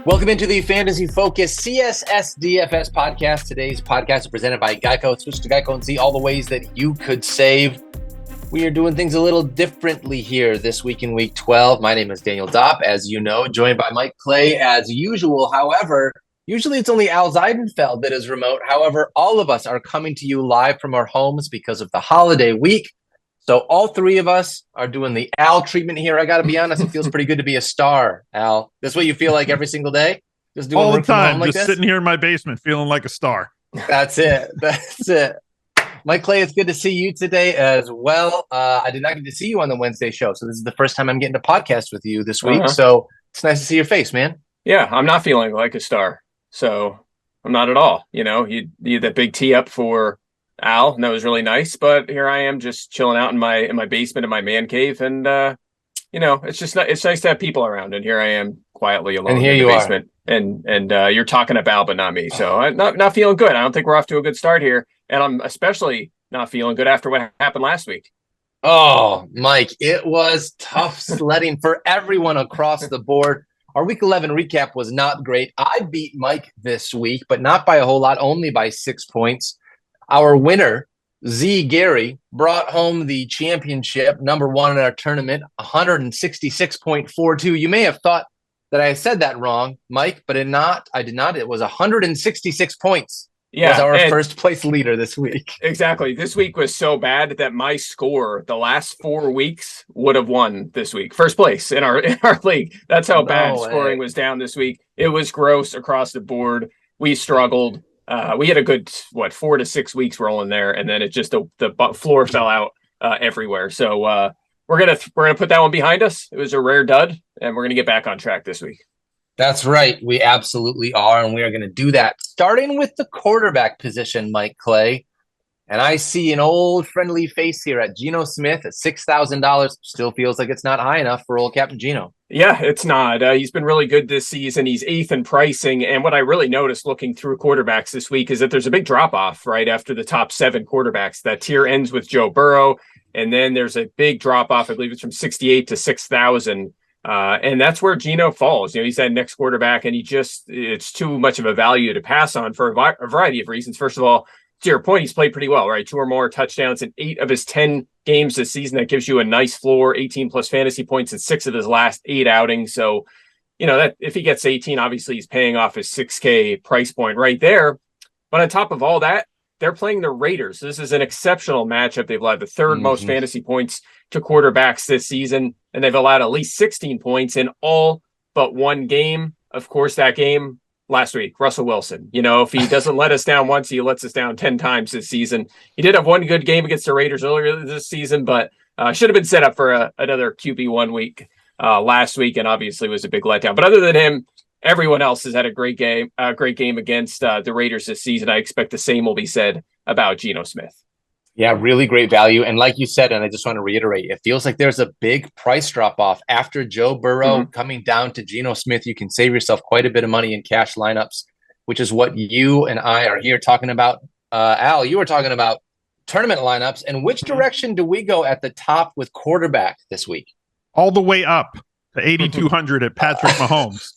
Welcome into the Fantasy Focus CSS DFS podcast. Today's podcast is presented by Geico. Switch to Geico and see all the ways that you could save. We are doing things a little differently here this week in week 12. My name is Daniel Dopp, as you know, joined by Mike Clay as usual. However, usually it's only Al Zeidenfeld that is remote. However, all of us are coming to you live from our homes because of the holiday week. So all three of us are doing the Al treatment here. I got to be honest, it feels pretty good to be a star, Al. This what you feel like every single day? Just doing all the time, like just sitting here in my basement feeling like a star. That's it. That's it. Mike Clay, it's good to see you today as well. I did not get to see you on the Wednesday show, so this is the first time I'm getting to podcast with you this week. So it's nice to see your face, man. Yeah, I'm not feeling like a star, so I'm not at all. You know, you had that big tee up for Al, and that was really nice. But here I am, just chilling out in my basement in my man cave, and you know, it's nice to have people around. And here I am, quietly alone and here in the you basement, and you're talking about, but not me. So I'm not feeling good. I don't think we're off to a good start here, and I'm especially not feeling good after what happened last week. Oh, Mike, it was tough sledding for everyone across the board. Our Week 11 recap was not great. I beat Mike this week, but not by a whole lot, only by 6 points. Our winner, Z Gary, brought home the championship, number one in our tournament, 166.42. You may have thought that I said that wrong, Mike, but I did not. It was 166 points. Yeah, was our first place leader this week. Exactly. This week was so bad that my score the last 4 weeks would have won this week. First place in our league. That's how bad scoring was down this week. It was gross across the board. We struggled. We had a good 4 to 6 weeks rolling there, and then it just the floor fell out everywhere. So we're gonna put that one behind us. It was a rare dud, and we're gonna get back on track this week. That's right. We absolutely are, and we are going to do that. Starting with the quarterback position, Mike Clay. And I see an old friendly face here at Geno Smith at $6,000. Still feels like it's not high enough for old Captain Geno. Yeah, it's not. He's been really good this season. He's 8th in pricing. And what I really noticed looking through quarterbacks this week is that there's a big drop-off right after the top 7 quarterbacks. That tier ends with Joe Burrow. And then there's a big drop-off. I believe it's from 68 to 6,000. And that's where Geno falls. You know, he's that next quarterback, and it's too much of a value to pass on for a variety of reasons. First of all, to your point, he's played pretty well, right? 2 or more touchdowns in 8 of his 10 games this season. That gives you a nice floor, 18 plus fantasy points in 6 of his last 8 outings. So, you know, that if he gets 18, obviously he's paying off his $6K price point right there. But on top of all that, they're playing the Raiders. This is an exceptional matchup. They've allowed the third most fantasy points to quarterbacks this season, and they've allowed at least 16 points in all but one game. Of course, that game last week, Russell Wilson. You know, if he doesn't let us down once, he lets us down 10 times this season. He did have one good game against the Raiders earlier this season, but should have been set up for another QB1 week last week, and obviously was a big letdown. But other than him, everyone else has had a great game against the Raiders this season. I expect the same will be said about Geno Smith. Yeah, really great value. And like you said, and I just want to reiterate, it feels like there's a big price drop-off after Joe Burrow coming down to Geno Smith. You can save yourself quite a bit of money in cash lineups, which is what you and I are here talking about. Al, you were talking about tournament lineups. And which direction do we go at the top with quarterback this week? All the way up to 8,200 at Patrick Mahomes.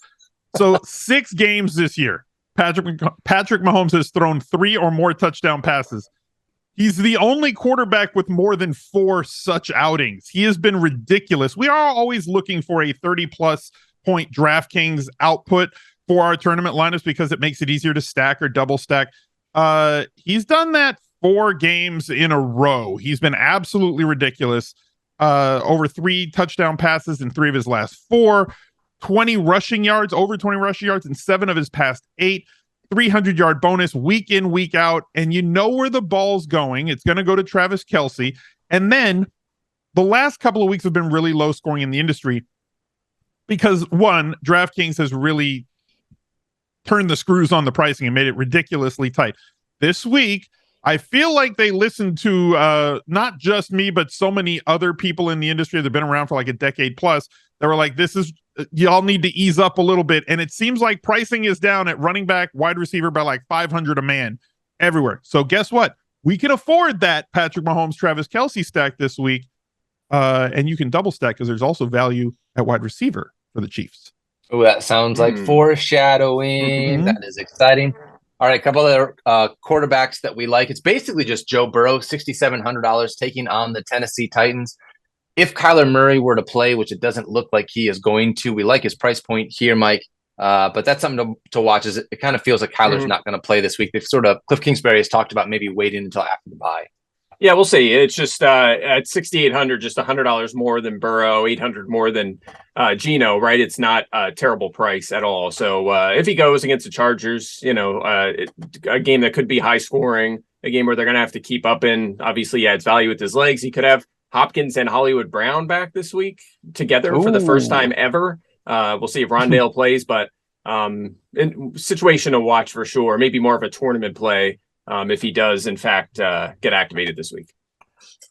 So 6 games this year, Patrick Mahomes has thrown 3 or more touchdown passes. He's the only quarterback with more than 4 such outings. He has been ridiculous. We are always looking for a 30-plus point DraftKings output for our tournament lineups because it makes it easier to stack or double stack. He's done that 4 games in a row. He's been absolutely ridiculous. Over 3 touchdown passes in 3 of his last 4. 20 rushing yards, over 20 rushing yards in 7 of his past 8. 300-yard bonus week in, week out. And you know where the ball's going. It's going to go to Travis Kelce. And then the last couple of weeks have been really low scoring in the industry because, one, DraftKings has really turned the screws on the pricing and made it ridiculously tight. This week, I feel like they listened to not just me, but so many other people in the industry that have been around for like a decade plus. They were like, y'all need to ease up a little bit. And it seems like pricing is down at running back, wide receiver by like 500 a man everywhere. So guess what? We can afford that Patrick Mahomes, Travis Kelce stack this week. And you can double stack because there's also value at wide receiver for the Chiefs. Oh, that sounds like foreshadowing. Mhm. That is exciting. All right, a couple of quarterbacks that we like. It's basically just Joe Burrow, $6,700, taking on the Tennessee Titans. If Kyler Murray were to play, which it doesn't look like he is going to, we like his price point here, Mike. But that's something to watch. Is it kind of feels like Kyler's not going to play this week. They've sort of Cliff Kingsbury has talked about maybe waiting until after the bye. Yeah, we'll see. It's just at 6,800, just $100 more than Burrow, 800 more than Geno, right? It's not a terrible price at all. So if he goes against the Chargers, a game that could be high scoring, a game where they're going to have to keep up in, obviously he adds value with his legs. He could have Hopkins and Hollywood Brown back this week together for the first time ever. We'll see if Rondale plays, but situation to watch for sure. Maybe more of a tournament play. If he does, in fact, get activated this week.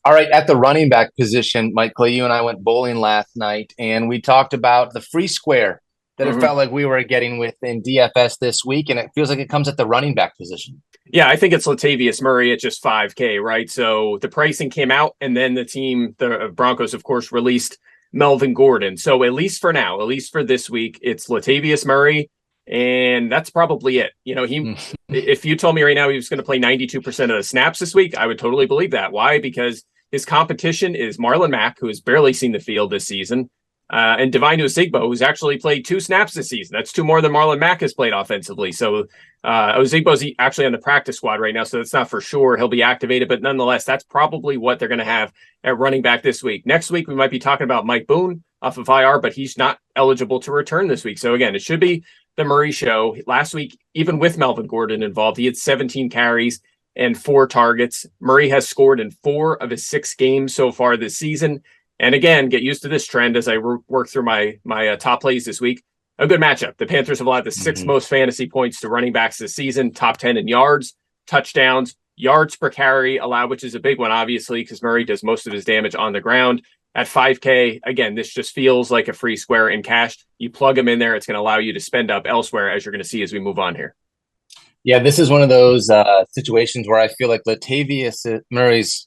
All right, at the running back position, Mike Clay, you and I went bowling last night, and we talked about the free square that it felt like we were getting with in DFS this week, and it feels like it comes at the running back position. Yeah, I think it's Latavius Murray at just $5K, right? So the pricing came out, and then the Broncos, of course, released Melvin Gordon. So at least for now, at least for this week, it's Latavius Murray. And that's probably it. If you told me right now he was going to play 92% of the snaps this week, I would totally believe that. Why? Because his competition is Marlon Mack, who has barely seen the field this season, and Divine Ozigbo, who's actually played 2 snaps this season. That's 2 more than Marlon Mack has played offensively. So Ozigbo's actually on the practice squad right now, so that's not for sure he'll be activated. But nonetheless, that's probably what they're going to have at running back this week. Next week, we might be talking about Mike Boone off of IR, but he's not eligible to return this week. So again, it should be the Murray show. Last week, even with Melvin Gordon involved, he had 17 carries and 4 targets. Murray has scored in 4 of his 6 games so far this season. And again, get used to this trend as I work through my top plays this week. A good matchup. The Panthers have allowed the 6th most fantasy points to running backs this season, top 10 in yards, touchdowns, yards per carry allowed, which is a big one, obviously, because Murray does most of his damage on the ground. At $5K, again, this just feels like a free square in cash. You plug them in there, it's going to allow you to spend up elsewhere, as you're going to see as we move on here. Yeah, this is one of those situations where I feel like Latavius Murray's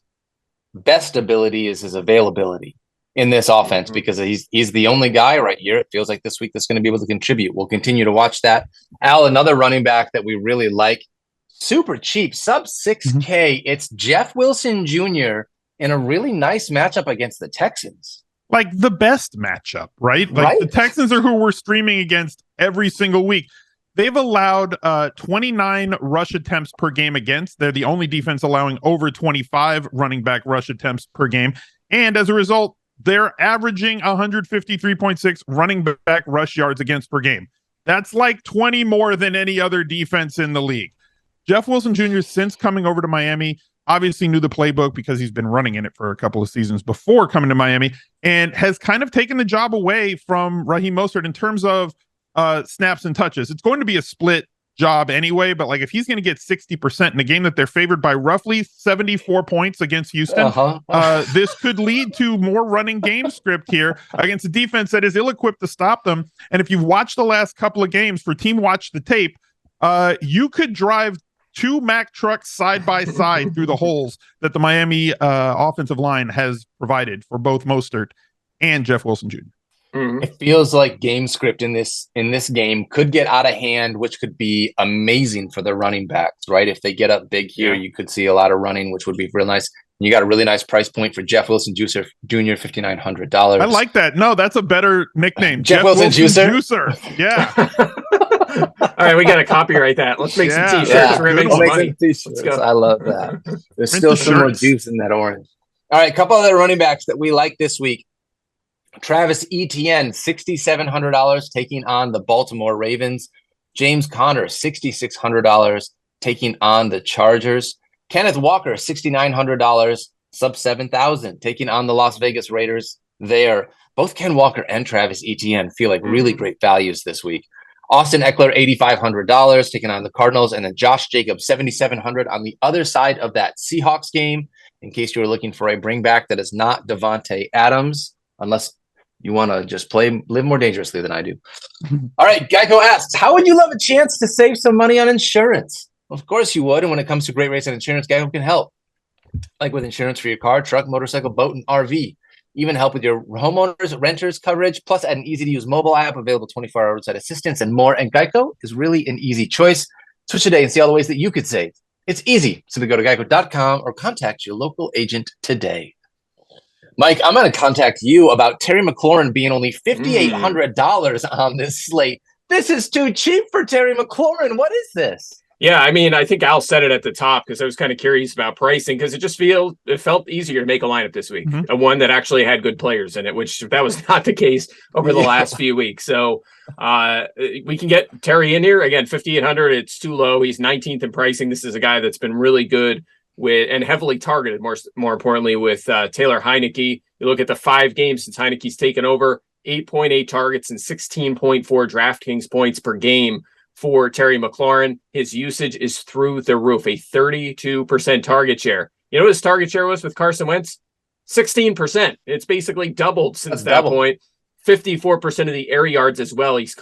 best ability is his availability in this offense because he's the only guy right here. It feels like this week that's going to be able to contribute. We'll continue to watch that. Al, another running back that we really like, super cheap, sub 6K. It's Jeff Wilson Jr., in a really nice matchup against the Texans. Like the best matchup, right? Like the Texans are who we're streaming against every single week. They've allowed 29 rush attempts per game against. They're the only defense allowing over 25 running back rush attempts per game. And as a result, they're averaging 153.6 running back rush yards against per game. That's like 20 more than any other defense in the league. Jeff Wilson Jr., since coming over to Miami, obviously knew the playbook because he's been running in it for a couple of seasons before coming to Miami, and has kind of taken the job away from Raheem Mostert in terms of snaps and touches. It's going to be a split job anyway, but like if he's going to get 60% in a game that they're favored by roughly 74 points against Houston, this could lead to more running game script here against a defense that is ill-equipped to stop them. And if you've watched the last couple of games for Team Watch the Tape, you could drive 2 Mack trucks side by side through the holes that the Miami offensive line has provided for both Mostert and Jeff Wilson Jr. It feels like game script in this game could get out of hand, which could be amazing for the running backs, right? If they get up big here, you could see a lot of running, which would be real nice. You got a really nice price point for Jeff Wilson Jr., $5,900. I like that. No, that's a better nickname. Jeff Wilson Juicer. Yeah. All right, we got to copyright that. Let's make some t-shirts. Yeah. We're gonna make some money. Let's go. I love that. There's still some more juice in that orange. All right, a couple other running backs that we like this week. Travis Etienne, $6,700, taking on the Baltimore Ravens. James Conner, $6,600, taking on the Chargers. Kenneth Walker, $6,900, sub 7,000, taking on the Las Vegas Raiders there. Both Ken Walker and Travis Etienne feel like really great values this week. Austin Eckler, $8,500, taking on the Cardinals, and then Josh Jacobs, $7,700 on the other side of that Seahawks game, in case you were looking for a bringback that is not Devontae Adams, unless you want to just live more dangerously than I do. All right, Geico asks, how would you love a chance to save some money on insurance? Well, of course you would, and when it comes to great rates on insurance, Geico can help. Like with insurance for your car, truck, motorcycle, boat, and RV. even help with your homeowners, renters coverage, plus add an easy-to-use mobile app, available 24-hour roadside assistance, and more. And Geico is really an easy choice. Switch today and see all the ways that you could save. It's easy. Simply go to geico.com or contact your local agent today. Mike, I'm going to contact you about Terry McLaurin being only $5,800 on this slate. This is too cheap for Terry McLaurin. What is this? Yeah, I mean, I think Al said it at the top because I was kind of curious about pricing because it felt easier to make a lineup this week, a one that actually had good players in it, which that was not the case over the last few weeks. So we can get Terry in here again, 5,800. It's too low. He's 19th in pricing. This is a guy that's been really good with and heavily targeted. More importantly, with Taylor Heineke. You look at the 5 games since Heineke's taken over, 8.8 targets and 16.4 DraftKings points per game. For Terry McLaurin, his usage is through the roof, a 32% target share. You know what his target share was with Carson Wentz? 16%. It's basically doubled since that point. 54% of the air yards as well. He's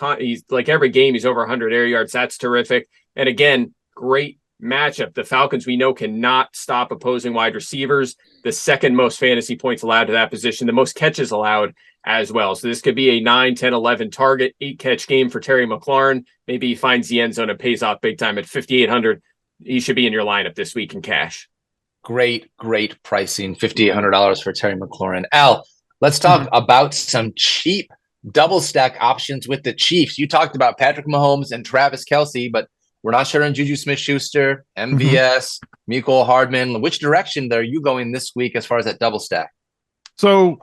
like every game, he's over 100 air yards. That's terrific. And again, great matchup. The Falcons, we know, cannot stop opposing wide receivers. The second most fantasy points allowed to that position, the most catches allowed as well. So this could be a 9, 10, 11 target, 8 catch game for Terry McLaurin. Maybe he finds the end zone and pays off big time at 5,800. He should be in your lineup this week in cash. Great pricing. $5,800 for Terry McLaurin. Al, let's talk about some cheap double stack options with the Chiefs. You talked about Patrick Mahomes and Travis Kelce, but we're not sure on Juju Smith-Schuster, MVS, Mecole Hardman. Which direction are you going this week as far as that double stack? So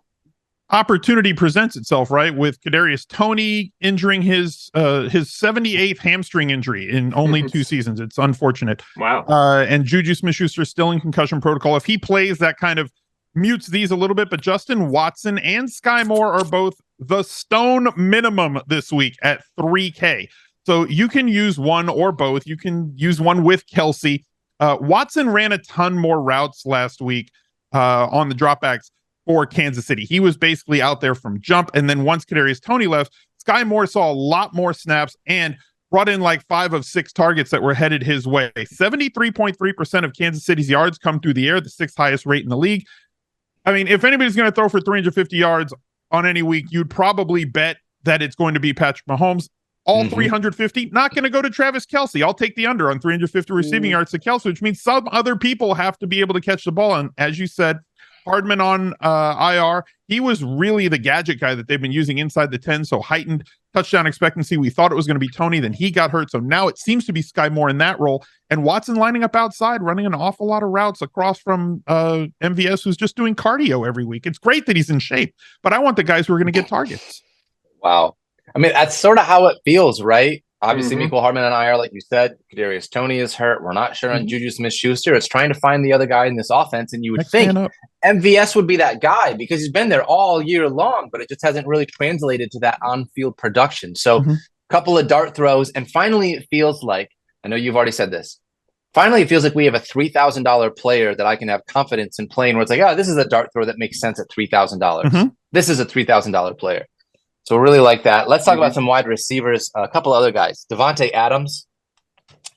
opportunity presents itself, right? With Kadarius Toney injuring his 78th hamstring injury in only 2 seasons. It's unfortunate. Wow. And Juju Smith-Schuster still in concussion protocol. If he plays, that kind of mutes these a little bit. But Justin Watson and Sky Moore are both the stone minimum this week at $3K. So you can use one or both. You can use one with Kelce. Watson ran a ton more routes last week on the dropbacks for Kansas City. He was basically out there from jump. And then once Kadarius Toney left, Sky Moore saw a lot more snaps and brought in like 5 of 6 targets that were headed his way. 73.3% of Kansas City's yards come through the air, the 6th highest rate in the league. I mean, if anybody's going to throw for 350 yards on any week, you'd probably bet that it's going to be Patrick Mahomes. All 350, not going to go to Travis Kelce. I'll take the under on 350 receiving yards to Kelce, which means some other people have to be able to catch the ball. And as you said, Hardman on IR, he was really the gadget guy that they've been using inside the 10, so heightened touchdown expectancy. We thought it was going to be Toney, then he got hurt, so now it seems to be Sky Moore in that role. And Watson lining up outside, running an awful lot of routes across from MVS, who's just doing cardio every week. It's great that he's in shape, but I want the guys who are going to get targets. Wow. I mean, that's sort of how it feels, right? Obviously, Mecole Hardman on IR, like you said. Kadarius Toney is hurt. We're not sure on Juju Smith-Schuster. It's trying to find the other guy in this offense, and you would think MVS would be that guy because he's been there all year long, but it just hasn't really translated to that on-field production. So a couple of dart throws, and finally it feels like, I know you've already said this, finally it feels like we have a $3,000 player that I can have confidence in playing where it's like, oh, this is a dart throw that makes sense at $3,000. This is a $3,000 player. So really like that. Let's talk about some wide receivers. A couple other guys. Devontae Adams,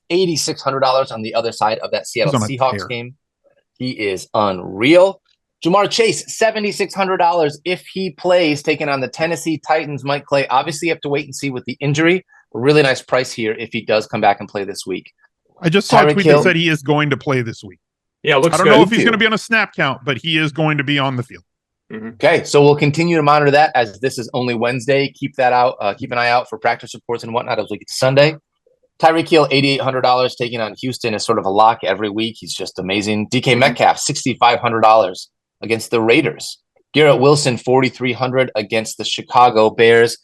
$8,600 on the other side of that Seattle Seahawks game. He is unreal. Jamar Chase, $7,600 if he plays, taking on the Tennessee Titans. Mike Clay, obviously you have to wait and see with the injury. A really nice price here if he does come back and play this week. I just saw a tweet that said he is going to play this week. Yeah, I don't know if he's going to be on a snap count, but he is going to be on the field. Okay, so we'll continue to monitor that as this is only Wednesday. Keep that out. Keep an eye out for practice reports and whatnot as we get to Sunday. Tyreek Hill, $8,800, taking on Houston is sort of a lock every week. He's just amazing. DK Metcalf, $6,500 against the Raiders. Garrett Wilson, $4,300 against the Chicago Bears.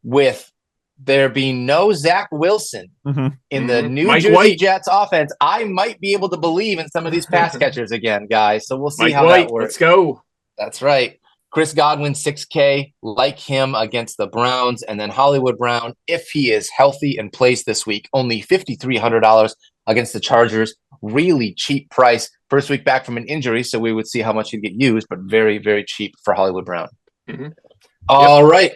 With there being no Zach Wilson in the New Jersey Jets offense, I might be able to believe in some of these pass catchers again, guys. So we'll see how that works. Let's go. That's right. Chris Godwin, $6K, like him against the Browns. And then Hollywood Brown, if he is healthy and plays this week, only $5,300 against the Chargers. Really cheap price. First week back from an injury, so we would see how much he'd get used, but very, very cheap for Hollywood Brown. All right.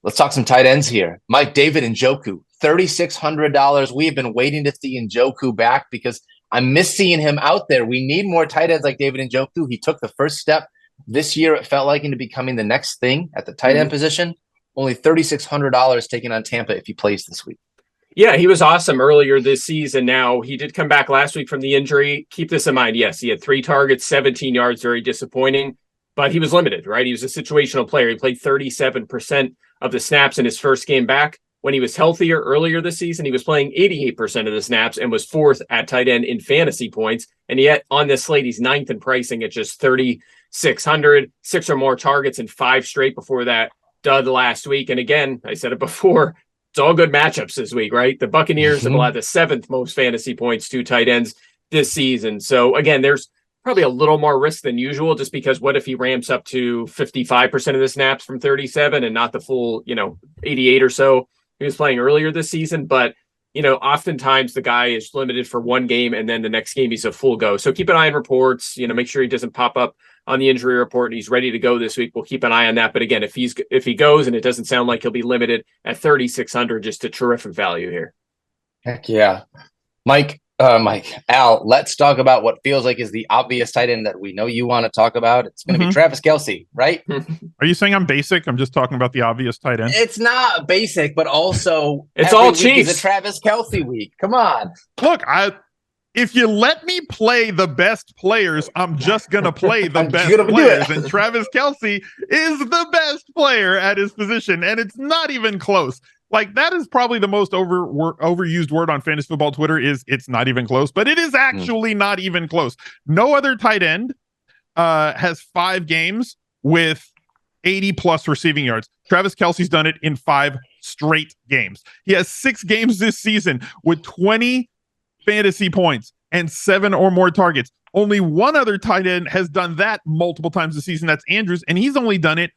Let's talk some tight ends here. Mike David Njoku, $3,600. We have been waiting to see Njoku back because I miss seeing him out there. We need more tight ends like David Njoku. He took the first step this year it felt like into becoming the next thing at the tight end position. Only $3,600 taken on Tampa if he plays this week. Yeah, he was awesome earlier this season. Now, he did come back last week from the injury. Keep this in mind. Yes, he had 3 targets, 17 yards, very disappointing, but he was limited, right? He was a situational player. He played 37% of the snaps in his first game back. When he was healthier earlier this season, he was playing 88% of the snaps and was 4th at tight end in fantasy points. And yet on this slate, he's 9th in pricing at just 3,600, 6 or more targets and 5 straight before that dud last week. And again, I said it before, it's all good matchups this week, right? The Buccaneers have allowed the 7th most fantasy points to tight ends this season. So again, there's probably a little more risk than usual, just because what if he ramps up to 55% of the snaps from 37 and not the full, 88 or so he was playing earlier this season. But, oftentimes the guy is limited for one game and then the next game he's a full go. So keep an eye on reports, make sure he doesn't pop up on the injury report and he's ready to go this week. We'll keep an eye on that. But again, if he goes, and it doesn't sound like he'll be limited at 3,600, just a terrific value here. Heck yeah. Al, let's talk about what feels like is the obvious tight end that we know you want to talk about. It's going to be Travis Kelce, right? Are you saying I'm basic? I'm just talking about the obvious tight end. It's not basic, but also it's all Chiefs. It's a Travis Kelce week. Come on. Look, if you let me play the best players, I'm just going to play the best players. And Travis Kelce is the best player at his position, and it's not even close. Like, that is probably the most overused word on fantasy football Twitter is it's not even close, but it is actually not even close. No other tight end has 5 games with 80-plus receiving yards. Travis Kelce's done it in 5 straight games. He has 6 games this season with 20 fantasy points and 7 or more targets. Only one other tight end has done that multiple times this season. That's Andrews, and he's only done it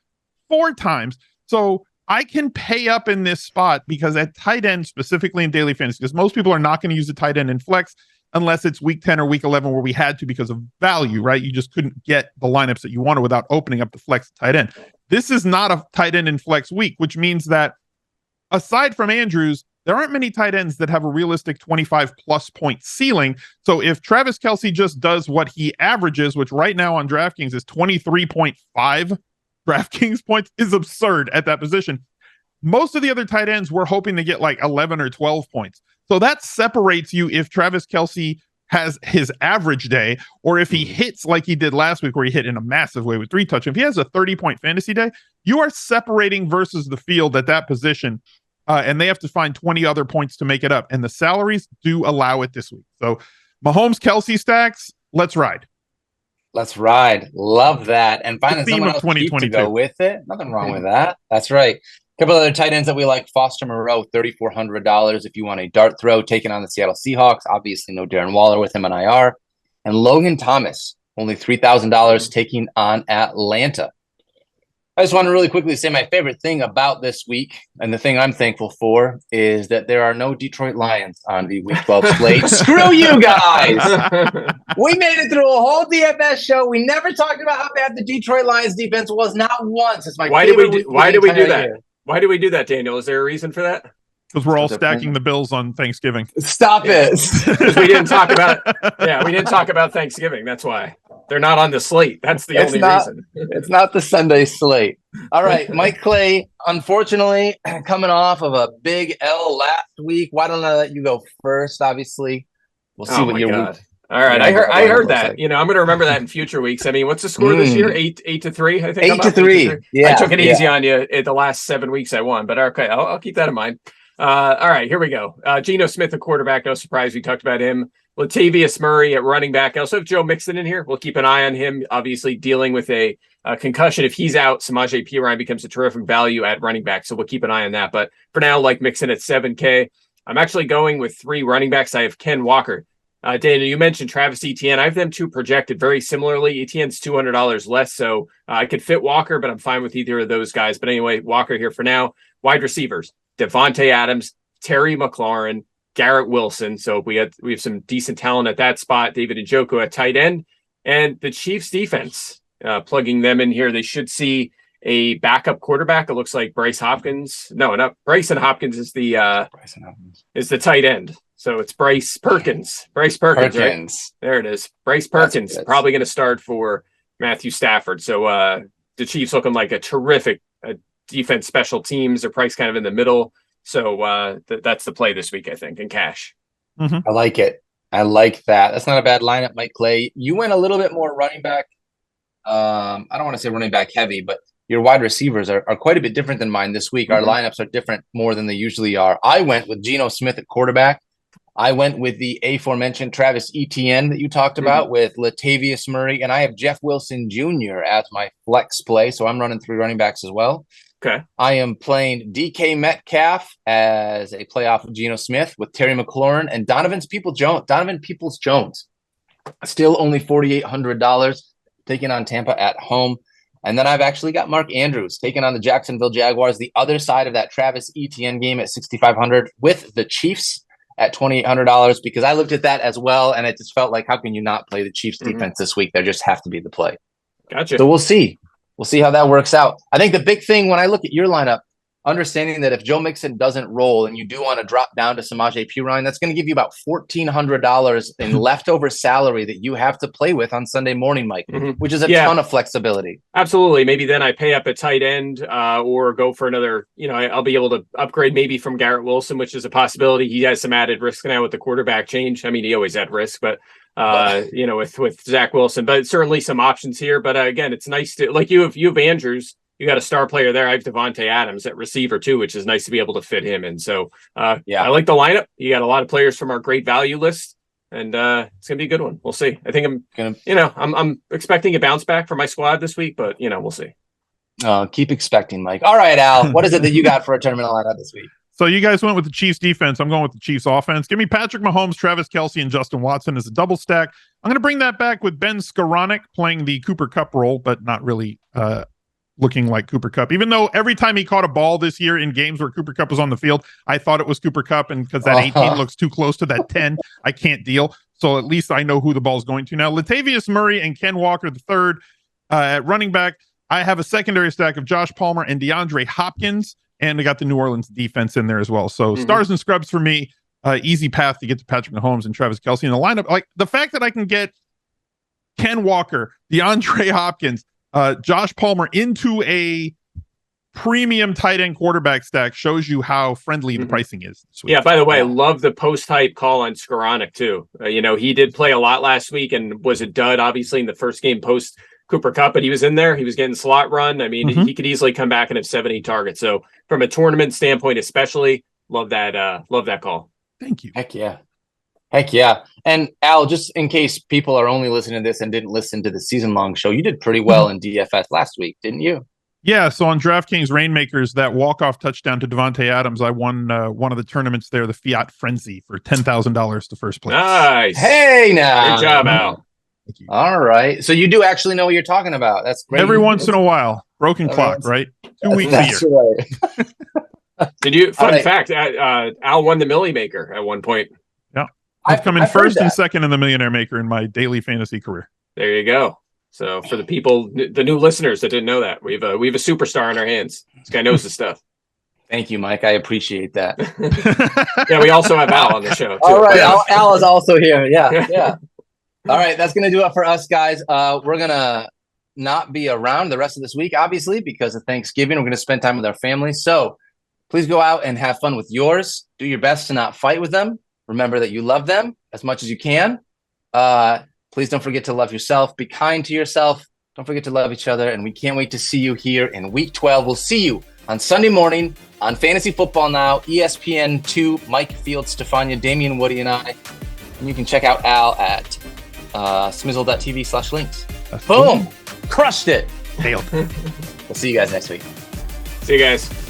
4 times. So I can pay up in this spot because at tight end, specifically in daily fantasy, because most people are not going to use a tight end in flex unless it's week 10 or week 11 where we had to because of value, right? You just couldn't get the lineups that you wanted without opening up the flex tight end. This is not a tight end in flex week, which means that aside from Andrews, there aren't many tight ends that have a realistic 25-plus point ceiling. So if Travis Kelce just does what he averages, which right now on DraftKings is 23.5 DraftKings points, is absurd at that position. Most of the other tight ends were hoping to get like 11 or 12 points. So that separates you if Travis Kelce has his average day, or if he hits like he did last week, where he hit in a massive way with 3 touchdowns. If he has a 30-point fantasy day, you are separating versus the field at that position, and they have to find 20 other points to make it up. And the salaries do allow it this week. So Mahomes, Kelce stacks, let's ride. Let's ride. Love that. And finding someone else to go with it. Nothing wrong with that. That's right. A couple other tight ends that we like. Foster Moreau, $3,400 if you want a dart throw, taking on the Seattle Seahawks. Obviously no Darren Waller with him on IR. And Logan Thomas, only $3,000 taking on Atlanta. I just want to really quickly say my favorite thing about this week, and the thing I'm thankful for, is that there are no Detroit Lions on the Week 12 slate. Screw you guys! We made it through a whole DFS show. We never talked about how bad the Detroit Lions defense was, not once. It's my Why favorite. Why did we do that? Why do we do that, Daniel? Is there a reason for that? Because we're all stacking the Bills on Thanksgiving. Stop it! Because we didn't talk about. Yeah, we didn't talk about Thanksgiving. That's why they're not on the slate. That's the only reason. It's not the Sunday slate. All right, Mike Clay. Unfortunately, coming off of a big L last week. Why don't I let you go first? Obviously, we'll see what your week. All right, I heard that. Like. I'm going to remember that in future weeks. I mean, what's the score this year? 8-3, I think. 8-3. Yeah, I took it easy on you at the last 7 weeks I won, but okay, I'll keep that in mind. All right, here we go. Geno Smith, a quarterback. No surprise, we talked about him. Latavius Murray at running back. I also have Joe Mixon in here. We'll keep an eye on him. Obviously, dealing with a concussion. If he's out, Samaje Perine becomes a terrific value at running back. So we'll keep an eye on that. But for now, like Mixon at $7K. I'm actually going with 3 running backs. I have Ken Walker. Daniel, you mentioned Travis Etienne. I have them 2 projected very similarly. Etienne's $200 less, so I could fit Walker, but I'm fine with either of those guys. But anyway, Walker here for now. Wide receivers: Devontae Adams, Terry McLaurin, Garrett Wilson. So we have some decent talent at that spot. David Njoku at tight end, and the Chiefs defense. Plugging them in here, they should see a backup quarterback. It looks like Bryson Hopkins is the tight end. So it's Bryce Perkins. Right? There it is. Bryce Perkins, probably going to start for Matthew Stafford. So the Chiefs looking like a terrific defense, special teams. They're priced kind of in the middle. So that's the play this week, I think, in cash. I like it. I like that. That's not a bad lineup, Mike Clay. You went a little bit more running back. I don't want to say running back heavy, but your wide receivers are quite a bit different than mine this week. Our lineups are different more than they usually are. I went with Geno Smith at quarterback. I went with the aforementioned Travis Etienne that you talked about with Latavius Murray, and I have Jeff Wilson Jr. as my flex play, so I'm running 3 running backs as well. Okay. I am playing DK Metcalf as a playoff of Geno Smith with Terry McLaurin and Donovan Peoples-Jones. Still only $4,800, taking on Tampa at home. And then I've actually got Mark Andrews taking on the Jacksonville Jaguars, the other side of that Travis Etienne game at $6,500 with the Chiefs at $2,800, because I looked at that as well, and it just felt like, how can you not play the Chiefs defense this week? They just have to be the play. Gotcha. So we'll see. We'll see how that works out. I think the big thing when I look at your lineup, understanding that if Joe Mixon doesn't roll and you do want to drop down to Samaje Perine, that's going to give you about $1,400 in leftover salary that you have to play with on Sunday morning, Mike, which is a ton of flexibility. Absolutely. Maybe then I pay up at tight end or go for another, I'll be able to upgrade maybe from Garrett Wilson, which is a possibility. He has some added risk now with the quarterback change. I mean, he always had risk, but with Zach Wilson, but certainly some options here. But again, it's nice to, like, you have Andrews. You got a star player there. I have Devontae Adams at receiver too, which is nice to be able to fit him in. So I like the lineup. You got a lot of players from our great value list, and it's gonna be a good one. We'll see. I think I'm expecting a bounce back for my squad this week, but we'll see. Keep expecting, Mike. All right, Al, what is it that you got for a tournament lineup this week? So you guys went with the Chiefs defense. I'm going with the Chiefs offense. Give me Patrick Mahomes, Travis Kelce, and Justin Watson as a double stack. I'm going to bring that back with Ben Skoranek playing the Cooper Kupp role, but not really looking like Cooper Kupp. Even though every time he caught a ball this year in games where Cooper Kupp was on the field, I thought it was Cooper Kupp, and because that 18 looks too close to that 10, I can't deal. So at least I know who the ball is going to. Now, Latavius Murray and Ken Walker III at running back. I have a secondary stack of Josh Palmer and DeAndre Hopkins, and I got the New Orleans defense in there as well. So stars and scrubs for me. Easy path to get to Patrick Mahomes and Travis Kelce in the lineup. Like the fact that I can get Ken Walker, DeAndre Hopkins, Josh Palmer into a premium tight end quarterback stack shows you how friendly the pricing is this week. Yeah, by the way, I love the post-hype call on Skoranek too. He did play a lot last week and was a dud, obviously, in the first game post Cooper Kupp, but he was in there. He was getting slot run. I mean, he could easily come back and have 70 targets. So from a tournament standpoint, especially, love that call. Thank you. Heck yeah. And Al, just in case people are only listening to this and didn't listen to the season-long show, you did pretty well in DFS last week, didn't you? Yeah, so on DraftKings Rainmakers, that walk-off touchdown to Devontae Adams, I won one of the tournaments there, the Fiat Frenzy, for $10,000 to first place. Nice. Hey, now. Good job, Al. Thank you. All right. So you do actually know what you're talking about. That's great. Every once in a while. Broken clock, right? 2 weeks a year. Right. Did you? Fun fact, Al won the Millie Maker at one point. Yeah. I've come in first and second in the Millionaire Maker in my daily fantasy career. There you go. So for the people, the new listeners that didn't know that, we have a superstar in our hands. This guy knows his stuff. Thank you, Mike. I appreciate that. Yeah, we also have Al on the show too. All right. Al is also here. Yeah. All right. That's going to do it for us, guys. We're going to not be around the rest of this week, obviously, because of Thanksgiving. We're going to spend time with our family. So please go out and have fun with yours. Do your best to not fight with them. Remember that you love them as much as you can. Please don't forget to love yourself. Be kind to yourself. Don't forget to love each other. And we can't wait to see you here in Week 12. We'll see you on Sunday morning on Fantasy Football Now, ESPN 2, Mike Fields, Stefania, Damian Woody, and I. And you can check out Al at smizzle.tv/links. Boom! Crushed it. Nailed. We'll see you guys next week. See you guys.